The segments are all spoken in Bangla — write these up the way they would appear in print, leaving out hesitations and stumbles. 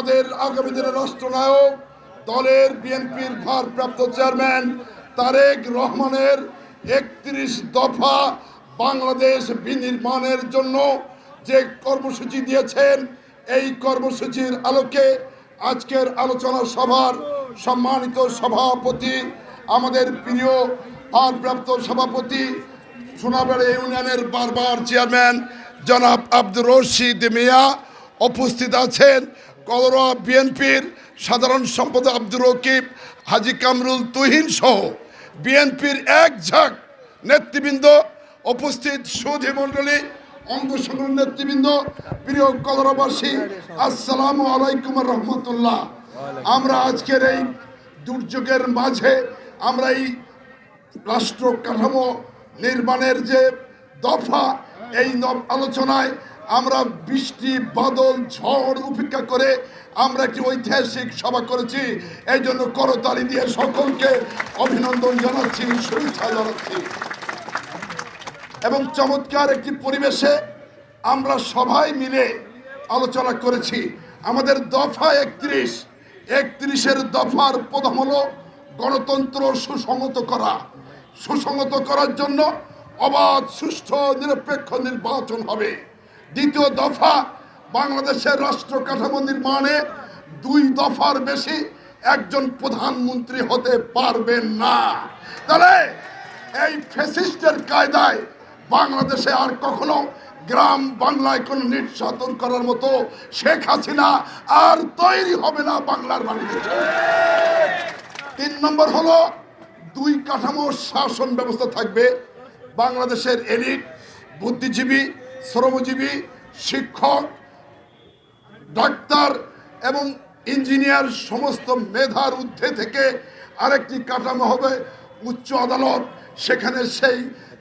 আমাদের আগামী দিনের রাষ্ট্রনায়ক দলের বিএনপির ভারপ্রাপ্ত চেয়ারম্যান তারেক রহমানের ৩১ দফা বাংলাদেশ বিনির্মাণের জন্য যে কর্মসূচি দিয়েছেন, এই কর্মসূচির আলোকে আজকের আলোচনা সভার সম্মানিত সভাপতি, আমাদের প্রিয় ভারপ্রাপ্ত সভাপতি, সোনাবাড়ি ইউনিয়নের বারবার চেয়ারম্যান জনাব আব্দুর রশিদ মিয়া উপস্থিত আছেন। কলরা বিএনপির সাধারণ সম্পাদক আব্দুর রকিব, হাজী কামরুল তুহিন সহ বিএনপির এক ঝাঁক নেতৃবৃন্দ উপস্থিত, সুধী মণ্ডলী, অঙ্গ সংগঠন নেতৃবৃন্দ, প্রিয় কলরাবাসী, আসসালামু আলাইকুম রহমতুল্লাহ। আমরা আজকের এই দুর্যোগের মাঝে আমরা এই রাষ্ট্র কাঠামো নির্মাণের যে দফা, এই আলোচনায় আমরা বৃষ্টি বাদল ঝড় উপেক্ষা করে আমরা একটি ঐতিহাসিক সভা করেছি। এই জন্য করতালি দিয়ে সকলকে অভিনন্দন জানাচ্ছি, শুভেচ্ছা জানাচ্ছি। এবং চমৎকার একটি পরিবেশে আমরা সবাই মিলে আলোচনা করেছি। আমাদের দফা ৩১-এর দফার প্রথম হলো গণতন্ত্র সুসংহত করা। সুসংহত করার জন্য অবাধ, সুষ্ঠু, নিরপেক্ষ নির্বাচন হবে। দ্বিতীয় দফা, বাংলাদেশের রাষ্ট্র কাঠামো নির্মাণে ২ দফার বেশি একজন প্রধানমন্ত্রী হতে পারবেন না। তাহলে এই ফ্যাসিস্টের কায়দায় বাংলাদেশে আর কখনো গ্রাম বাংলায় কোনো নির্যাতন করার মতো শেখ হাসিনা আর তৈরি হবে না বাংলার মাটিতে। ৩ নম্বর হলো ২ কাঠামো শাসন ব্যবস্থা থাকবে। বাংলাদেশের এলিট, বুদ্ধিজীবী, শ্রমজীবী, শিক্ষক, ডাক্তার এবং ইঞ্জিনিয়ার সমস্ত মেধার ঊর্ধ্বে থেকে আরেকটি কাঠামো হবে উচ্চ আদালত। সেখানে সেই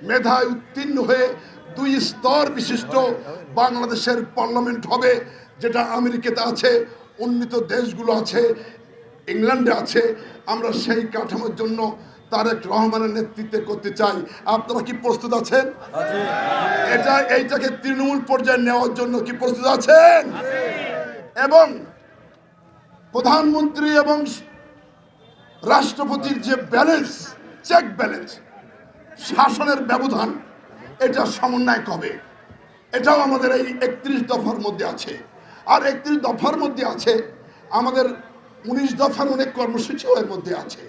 মেধায় উত্তীর্ণ হয়ে ২ স্তর বিশিষ্ট বাংলাদেশের পার্লামেন্ট হবে, যেটা আমেরিকাতে আছে, উন্নত দেশগুলো আছে, ইংল্যান্ডে আছে। আমরা সেই কাঠামোর জন্য তারেক রহমানের নেতৃত্বে করতে চাই। আপনারা কি প্রস্তুত আছেন? এইটাকে তৃণমূল পর্যায়ে নেওয়ার জন্য কি প্রস্তুত আছেন? এবং প্রধানমন্ত্রী এবং রাষ্ট্রপতির যে ব্যালেন্স, চেক ব্যালেন্স, শাসনের ব্যবধান, এটা সমন্বয় কবে, এটাও আমাদের এই ৩১ দফার মধ্যে আছে। আর ৩১ দফার মধ্যে আছে আমাদের ১৯ দফার অনেক কর্মসূচিও এর মধ্যে আছে।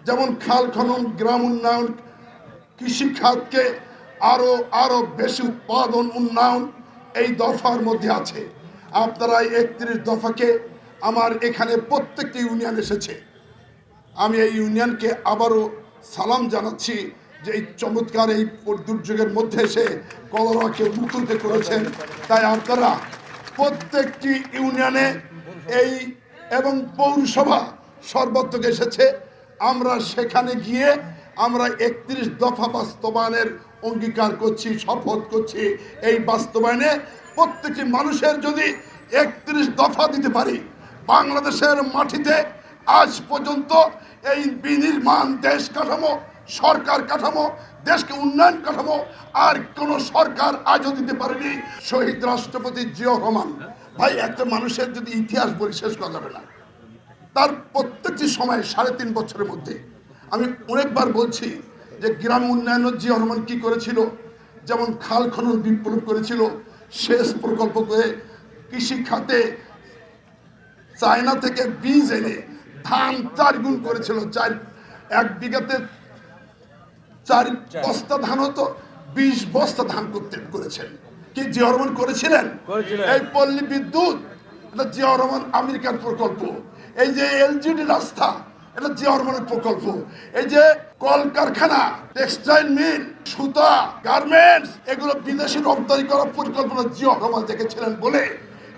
যেমন খাল খনন, গ্রাম উন্নয়ন, কৃষি খাতকে আরো বেশি উৎপাদন উন্নয়ন এই দফার মধ্যে আছে। আপনারা এই ৩১ দফাকে, আমার এখানে প্রত্যেকটি ইউনিয়ন এসেছে, আমি এই ইউনিয়নকে আবারও সালাম জানাচ্ছি যে এই চমৎকার এই দুর্যোগের মধ্যে এসে কলরাকে মুক্ত করেছেন। তাই আপনারা প্রত্যেকটি ইউনিয়নে এই এবং পৌরসভা সর্বত্র এসেছে। আমরা সেখানে গিয়ে আমরা ৩১ দফা বাস্তবায়নের অঙ্গীকার করছি, শপথ করছি। এই বাস্তবায়নে প্রত্যেকটি মানুষের যদি ৩১ দফা দিতে পারি, বাংলাদেশের মাটিতে আজ পর্যন্ত এই বিনির্মাণ দেশ কাঠামো, সরকার কাঠামো, দেশকে উন্নয়ন কাঠামো আর কোন সরকার আজও দিতে পারেনি। শহীদ রাষ্ট্রপতি জিয়াউর রহমান ভাই, একটা মানুষের যদি ইতিহাস বলি শেষ করা যাবে না। তার প্রত্যেকটি সময় ৩.৫ বছরের মধ্যে আমি অনেকবার বলছি যে গ্রাম উন্নয়ন জিয়াউর রহমান কি করেছিল, যেমন খাল খনন বিপ্লব করেছিল, সেচ প্রকল্প করে কৃষি খাতে চায়না থেকে বীজ এনে ধান ৪ গুণ করেছিল। ১ বিঘাতে ৪ বস্তা ধান হতো, ২০ বস্তা ধান করেছেন। কি জিয়াউর রহমান করেছিলেন? এই পল্লী বিদ্যুৎ, এটা জিয়াউর রহমান আমেরিকার প্রকল্প। এই যে এলজিডি রাস্তা, এটা জিয়াউর রহমানের প্রকল্প। এই যে কলকারখানা, টেক্সটাইল মিল, সুতা, গার্মেন্টস, এগুলো বিদেশি রপ্তানি করার পরিকল্পনা জিয়াউর রহমান দেখেছিলেন বলে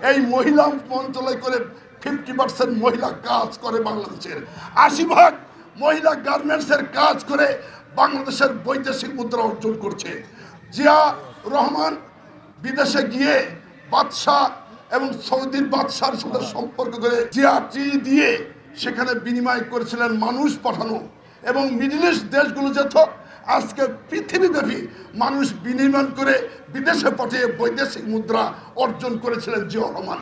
এই মহিলা মন্ত্রণালয় করে 50% মহিলা কাজ করে বাংলাদেশের। ৮০% মহিলা গার্মেন্টসের কাজ করে বাংলাদেশের বৈদেশিক মুদ্রা অর্জন করছে। জিয়া রহমান বিদেশে গিয়ে বাদশাহ এবং সৌদির বাদশার সাথে সম্পর্ক করে জিয়াটি দিয়ে সেখানে বিনিময় করেছিলেন মানুষ পাঠানো, এবং মিডল ইস্ট দেশগুলো যেত আজকে পৃথিবীব্যাপী মানুষ বিনিময় করে বিদেশে পাঠিয়ে বৈদেশিক মুদ্রা অর্জন করেছিলেন জিয়াউর রহমান।